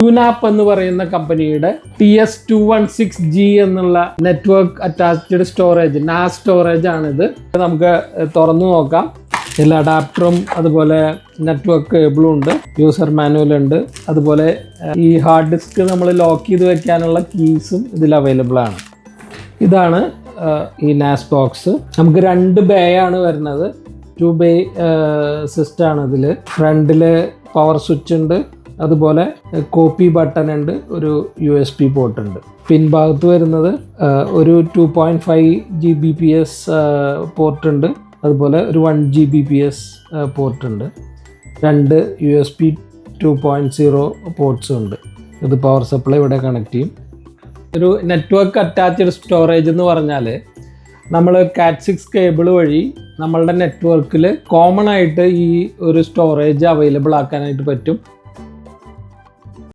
QNAP എന്ന് പറയുന്ന കമ്പനിയുടെ TS216G എന്നുള്ള network attached storage NAS storage ആണിത്. നമുക്ക് തുറന്നു നോക്കാം. എല്ലാ അഡാപ്റ്ററും അതുപോലെ നെറ്റ്വർക്ക് കേബിളും ഉണ്ട്, യൂസർ മാനുവൽ ഉണ്ട്, അതുപോലെ ഈ ഹാർഡ് ഡിസ്ക് നമ്മൾ ലോക്ക് ചെയ്ത് വെക്കാനുള്ള കീസും ഇതിൽ അവൈലബിൾ ആണ്. ഇതാണ് ഈ NAS ബോക്സ്. നമുക്ക് 2 ബേ ആണ് വരുന്നത്. 2 ബേ സിസ്റ്റം ആണ് ഇതിൽ. ഫ്രണ്ടിൽ പവർ സ്വിച്ച് ഉണ്ട്, അതുപോലെ കോപ്പി ബട്ടൺ ഉണ്ട്, ഒരു USB പോർട്ട് ഉണ്ട്. പിൻഭാഗത്ത് വരുന്നത് ഒരു 2.5 Gbps പോർട്ട് ഉണ്ട്, അതുപോലെ ഒരു 1 Gbps പോർട്ട് ഉണ്ട്. 2 USB 2.0 പോർട്ട്സും ഉണ്ട്. ഇത് പവർ സപ്ലൈ ഇവിടെ കണക്ട് ചെയ്യും. ഒരു നെറ്റ്വർക്ക് അറ്റാച്ച്ഡ് സ്റ്റോറേജ് എന്ന് പറഞ്ഞാൽ നമ്മൾ Cat6 കേബിൾ വഴി നമ്മളുടെ നെറ്റ്വർക്കിൽ കോമൺ ആയിട്ട് ഈ ഒരു സ്റ്റോറേജ് അവൈലബിൾ ആക്കാനായിട്ട് പറ്റും.